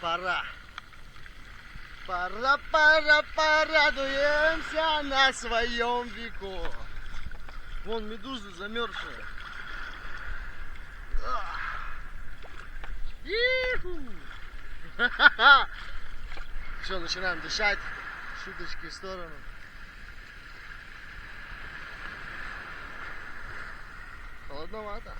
Пора. Пора, порадуемся на своем веку. Вон медузы замерзшие. Все, начинаем дышать. Шуточки в сторону. Холодновато.